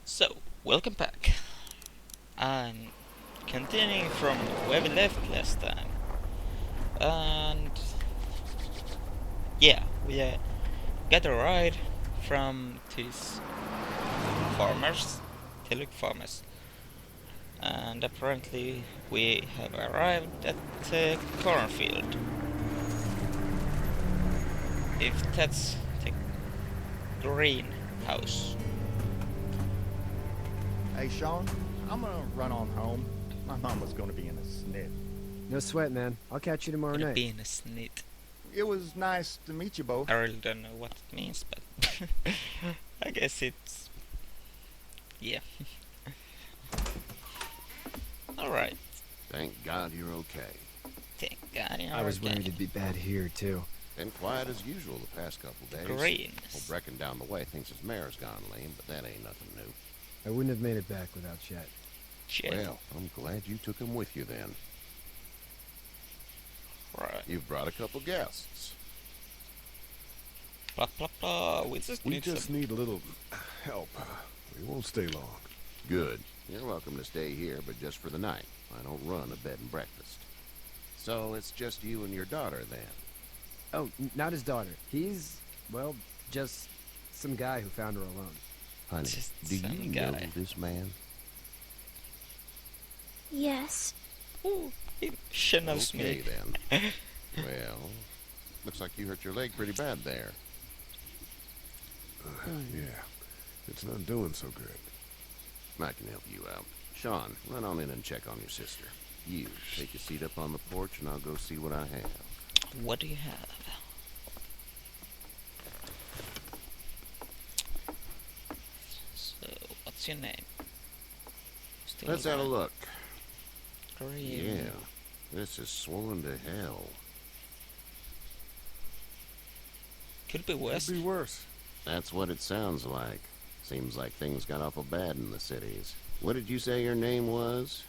So, welcome back. I'm continuing from where we left last time. And yeah, we got a ride from these farmers, Tillich farmers. And apparently we have arrived at the cornfield. If that's the greenhouse. Hey, Sean, I'm gonna run on home. My mama's gonna be in a snit. No sweat, man. I'll catch you tomorrow Gonna night. be in a snit. It was nice to meet you both. I really don't know what it means, but I guess it's... yeah. Alright. Thank God you're okay. Thank God you're I was okay. worried it'd be bad here, too. Been quiet as usual the past couple days. Greens. Well, Brecken down the way thinks his mare's gone lame, but that ain't nothing new. I wouldn't have made it back without Chet. Shit. Well, I'm glad you took him with you then. Right. You've brought a couple guests. Blah blah blah. We We just need a little help. We won't stay long. Good. You're welcome to stay here, but just for the night. I don't run a bed and breakfast. So it's just you and your daughter then? Oh, not his daughter. He's, well, just some guy who found her alone. Honey, Just do some you know guy. this man? Yes. Ooh, she knows Okay me. then. Well, looks like you hurt your leg pretty bad there. Yeah, it's not doing so good. I can help you out. Sean, run on in and check on your sister. You, take a seat up on the porch and I'll go see what I have. What do you have? So, what's your name? Still Let's have a alive. look. Green. Yeah, this is swollen to hell. Could be worse. Could be worse. That's what it sounds like. Seems like things got awful bad in the cities. What did you say your name was?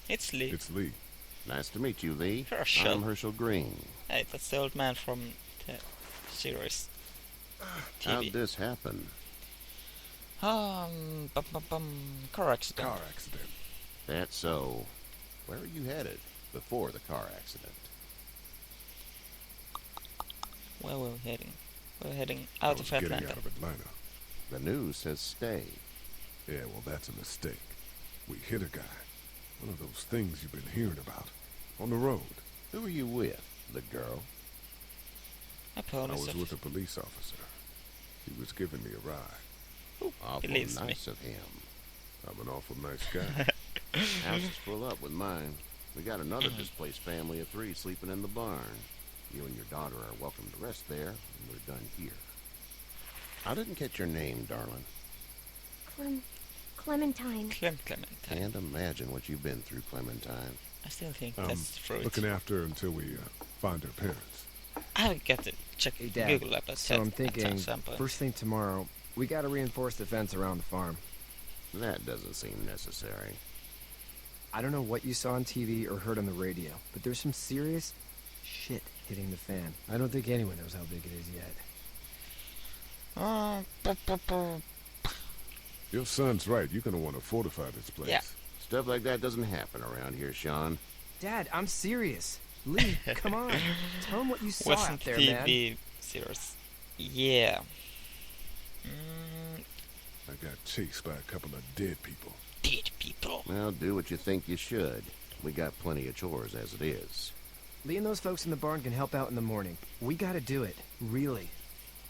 It's Lee. It's Lee. Nice to meet you, Lee. Herschel. I'm Herschel Green. Hey, that's the old man from the series. How'd TV. this happen? Car accident. Car accident. That's so. Where were you headed before the car accident? Where were we heading? We're heading I out was of getting Atlanta. out of Atlanta. The news says stay. Yeah, well, that's a mistake. We hit a guy. One of those things you've been hearing about. On the road. Who are you with? The girl? A I police was with a police officer. He was giving me a ride. Awful believes me. nice of him. I'm an awful nice guy. House is full up with mine. We got another displaced family of 3 sleeping in the barn. You and your daughter are welcome to rest there, and we're done here. I didn't catch your name, darling. Clementine. Clementine. Can't imagine what you've been through, Clementine. I still think that's fruit. Looking after her until we find her parents. I'll get to check Hey, Dad. Google up at So I'm at thinking, some point. first thing tomorrow, we gotta reinforce the fence around the farm. That doesn't seem necessary. I don't know what you saw on TV or heard on the radio, but there's some serious shit hitting the fan. I don't think anyone knows how big it is yet. Your son's right. You're gonna want to fortify this place. Yeah. Stuff like that doesn't happen around here, Sean. Dad, I'm serious. Lee, come on. Tell him what you saw Wasn't out there, TV man. series. Yeah. I got chased by a couple of dead people. Dead people. Well, do what you think you should. We got plenty of chores as it is. Lee and those folks in the barn can help out in the morning. We gotta do it. Really.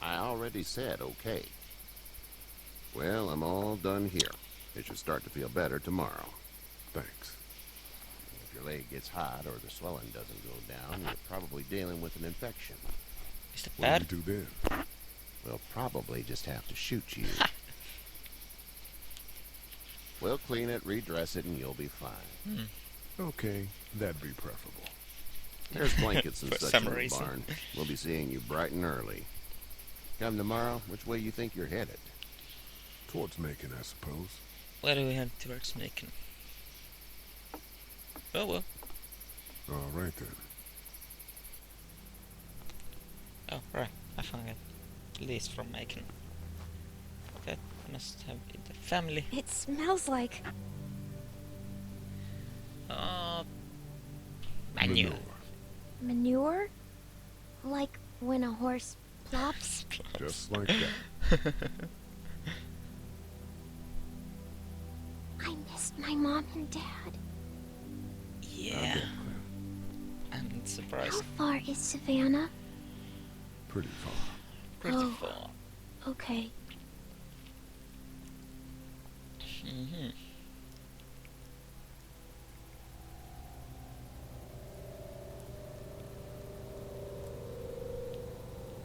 I already said okay. Well, I'm all done here. It should start to feel better tomorrow. Thanks. If your leg gets hot or the swelling doesn't go down, you're probably dealing with an infection. Is it What bad? do we do then? We'll probably just have to shoot you. We'll clean it, redress it, and you'll be fine. Okay, that'd be preferable. There's blankets and For such some in the reason. barn. We'll be seeing you bright and early. Come tomorrow, which way you think you're headed? Towards Macon, I suppose. Where do we head towards Macon? Oh well. All right then. Oh right, I found it. List from Macon. must have been the family. It smells like... Manure. manure? Like when a horse plops? Just like that. I missed my mom and dad. Yeah. I'm How surprised. far is Savannah? Pretty far. Pretty Oh. far. Okay. Mm-hmm.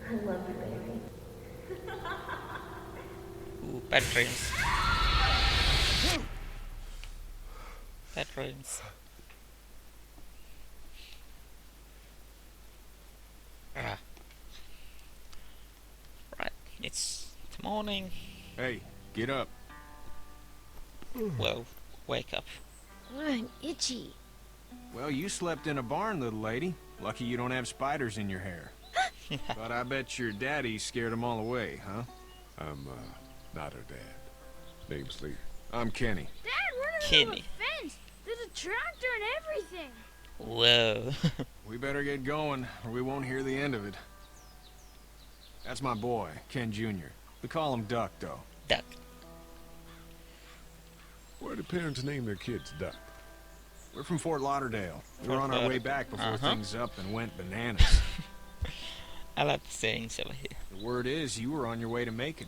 I love you, baby. Ooh, bad dreams. Bad dreams. Ah. Right, it's the morning. Hey, get up. Well, wake up. I'm itchy. Well, you slept in a barn, little lady. Lucky you don't have spiders in your hair. But I bet your daddy scared them all away, huh? I'm, not her dad. Name's Lee. I'm Kenny. Dad, we're in the middle of Kenny. a fence. There's a tractor and everything. Whoa. We better get going, or we won't hear the end of it. That's my boy, Ken Jr. We call him Duck, though. Duck. Where do parents name their kids Duck? We're from Fort Lauderdale. We were Fort on our way Lauderdale. back before Uh-huh. things up and went bananas. I like the sayings over here. The word is you were on your way to Macon.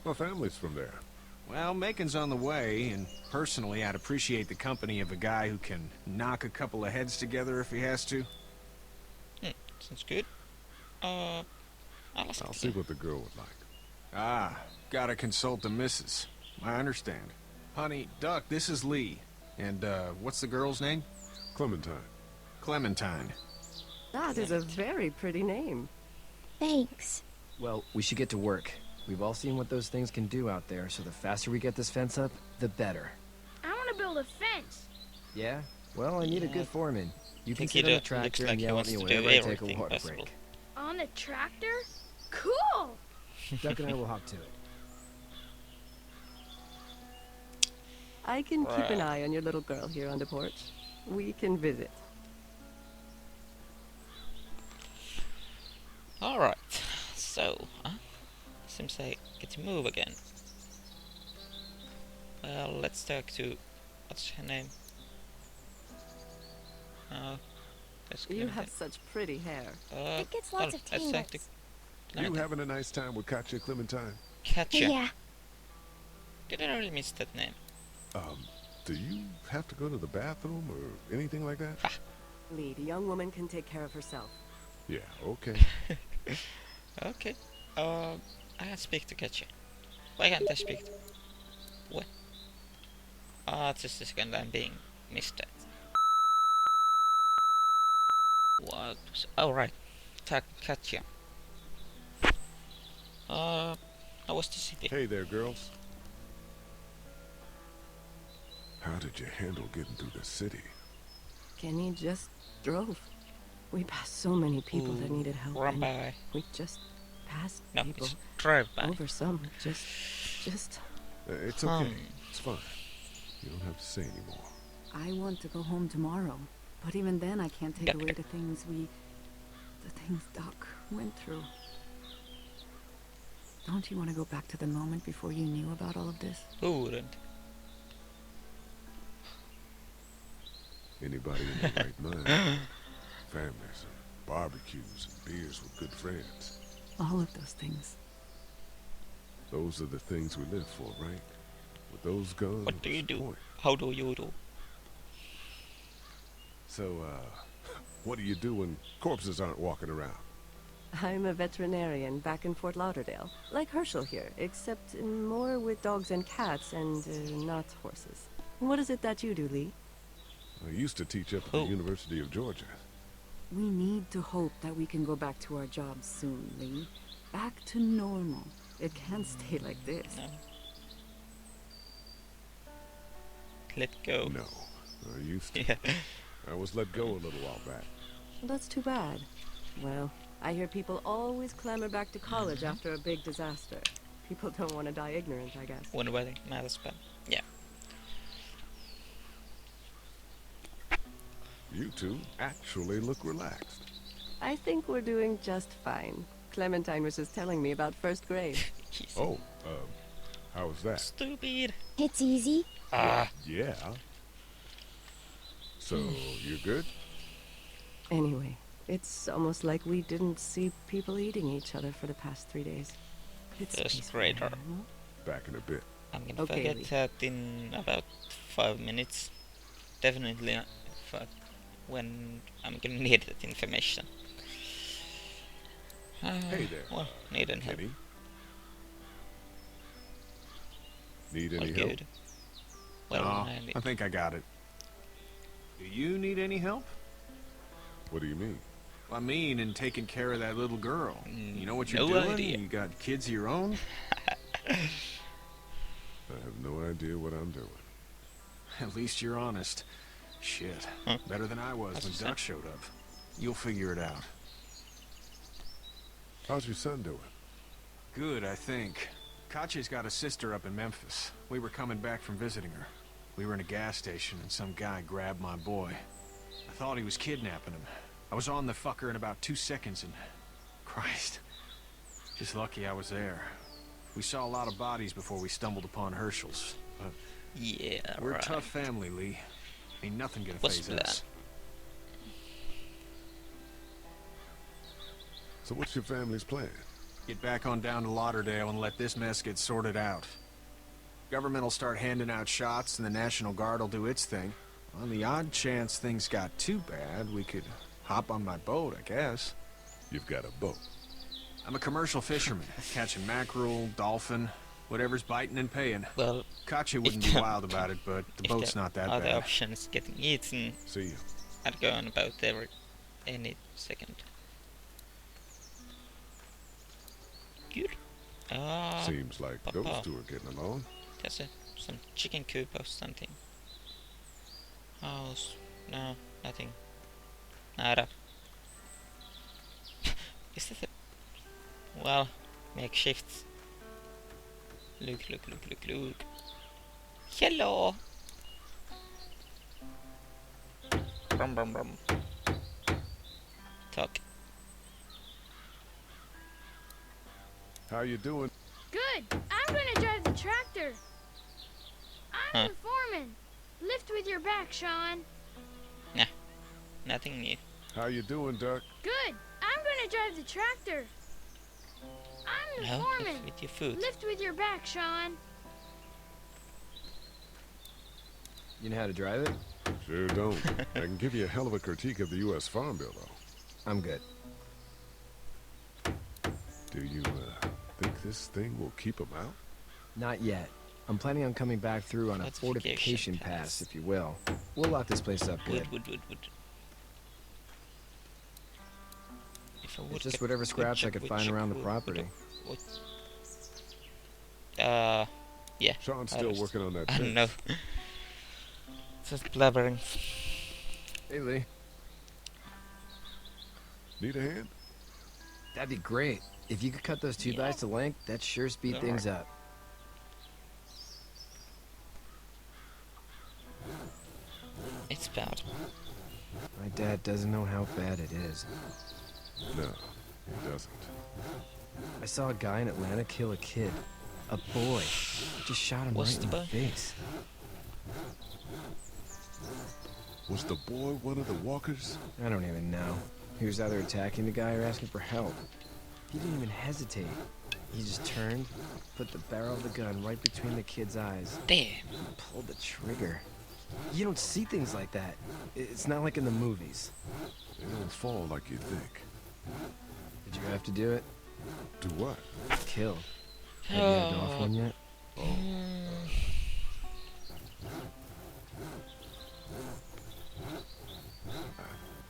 My family's from there. Well, Macon's on the way, and personally, I'd appreciate the company of a guy who can knock a couple of heads together if he has to. Sounds good. I'll ask I'll see what the girl would like. Ah, gotta consult the missus. I understand. Honey, Duck, this is Lee. And, what's the girl's name? Clementine. Clementine. That is a very pretty name. Thanks. Well, we should get to work. We've all seen what those things can do out there, so the faster we get this fence up, the better. I want to build a fence. Yeah? Well, I need a Yeah. good foreman. You can think sit he on the looks tractor like and he yell at wants me to do whenever I take a everything water possible. break. On a tractor? Cool. Duck and I will hop to it. I can keep an Right. eye on your little girl here on the porch. We can visit. Alright, so, seems I get to move again. Well, let's talk to, what's her name? That's You Clementine. have such pretty hair. It gets lots of let's talk to tangles. You Clementine. having a nice time with Katya, Clementine? Katya. Yeah. Did I really miss that name? Do you have to go to the bathroom or anything like that? Lee, the young woman can take care of herself. Yeah, okay. Okay. I can speak to Katya. Why can't I speak to... What? Just a second, I'm being missed at. What? Oh, right. Talk Katya. How was the city? Hey there, girls. How did you handle getting through the city? Kenny just drove. We passed so many people that Ooh, needed help. Run and by. we just passed No, people it's drive by. over some. Just. It's okay. It's fine. You don't have to say anymore. I want to go home tomorrow, but even then I can't take Duck. away the things Doc went through. Don't you want to go back to the moment before you knew about all of this? Who wouldn't? Anybody in their right mind. Families and barbecues and beers with good friends. All of those things. Those are the things we live for, right? With those guns, What do you what's the do? point? How do you do? So, what do you do when corpses aren't walking around? I'm a veterinarian back in Fort Lauderdale. Like Herschel here, except more with dogs and cats and not horses. What is it that you do, Lee? I used to teach up at the Oh. University of Georgia. We need to hope that we can go back to our jobs soon, Lee. Back to normal. It can't stay like this. No. Let go. No, I used to. Yeah. I was let go a little while back. That's too bad. Well, I hear people always clamor back to college after a big disaster. People don't want to die ignorant, I guess. When the wedding matters, but yeah. You two actually look relaxed. I think we're doing just fine. Clementine was just telling me about first grade. Oh, how was that? Stupid. It's easy. Yeah. So, you're good? Anyway, it's almost like we didn't see people eating each other for the past 3 days. It's First peaceful grader. now. Back in a bit. I'm gonna Okay, forget Lee. that in about 5 minutes. Definitely when I'm gonna need that information. Hey there, Well, need any help. Kenny. Need All any help? good. Well, No, I need I think I got it. Do you need any help? What do you mean? I mean, in taking care of that little girl. You know what you're No doing? idea. You got kids of your own? I have no idea what I'm doing. At least you're honest. Shit. Huh? Better than I was That's when what's Duck up. showed up. You'll figure it out. How's your son doing? Good, I think. Katya's got a sister up in Memphis. We were coming back from visiting her. We were in a gas station and some guy grabbed my boy. I thought he was kidnapping him. I was on the fucker in about 2 seconds and... Christ. Just lucky I was there. We saw a lot of bodies before we stumbled upon Herschel's. But Yeah, we're right. a tough family, Lee. Ain't nothing gonna What's phase that? us. So what's your family's plan? Get back on down to Lauderdale and let this mess get sorted out. Government will start handing out shots and the National Guard will do its thing. On the odd chance things got too bad, we could hop on my boat, I guess. You've got a boat. I'm a commercial fisherman, catching mackerel, dolphin, whatever's biting and paying. Well, Katya wouldn't be wild about it, but the if boat's there not that are the bad. options getting eaten, See you. I'd go on about there any second. Good. Seems like those Papa. two are getting along. There's some chicken coop or something. House. No, nothing. Nada. Is that a... Well, makeshift. Look. Hello! Brum. Talk. How you doing? Good. I'm gonna drive the tractor. I'm Huh. the foreman. Lift with your back, Sean. Nah, nothing new. How you doing, Duck? Good. I'm gonna drive the tractor. I'm the No, foreman. with your food. Lift with your back, Sean. You know how to drive it? Sure don't. I can give you a hell of a critique of the U.S. Farm Bill, though. I'm good. Do you, think this thing will keep them out? Not yet. I'm planning on coming back through on a Fortification fortification pass. pass, if you will. We'll lock this place up good. Wood. If I would It's just get whatever scraps I could find around the property. wood. Yeah. Sean's I still was- working on that I don't fence. know. Just blabbering. Hey, Lee. Need a hand? That'd be great. If you could cut those 2 Yeah. guys to length, that'd sure speed things up. It's bad. My dad doesn't know how bad it is. No, he doesn't. I saw a guy in Atlanta kill a kid. A boy. Just shot him What's right in the the boy? face. Was the boy one of the walkers? I don't even know. He was either attacking the guy or asking for help. He didn't even hesitate. He just turned, put the barrel of the gun right between the kid's eyes, Damn. and pulled the trigger. You don't see things like that. It's not like in the movies. They don't fall like you think. Did you have to do it? Do what? Kill. Have you had off one yet?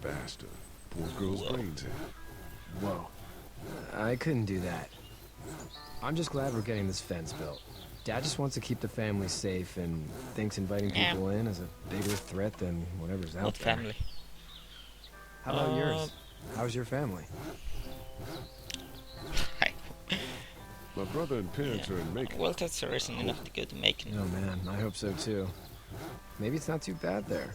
Bastard. Poor girl's brains in. Whoa. I couldn't do that. I'm just glad we're getting this fence built. Dad just wants to keep the family safe and thinks inviting Yeah. people in is a bigger threat than whatever's out What there. family? How about yours? How's your family? My brother and parents are in Macon. Well, that's the reason enough to go to Macon. Oh man, I hope so too. Maybe it's not too bad there.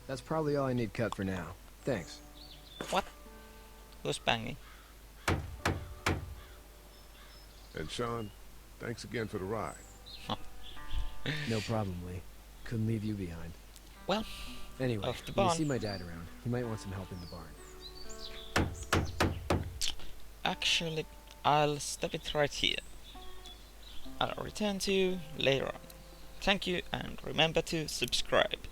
That's probably all I need cut for now. Thanks. What? Who's banging? And Sean, thanks again for the ride. No problem, Lee. Couldn't leave you behind. Well, anyway, off the when you barn. see my dad around, he might want some help in the barn. Actually, I'll stop it right here. I'll return to you later on. Thank you, and remember to subscribe.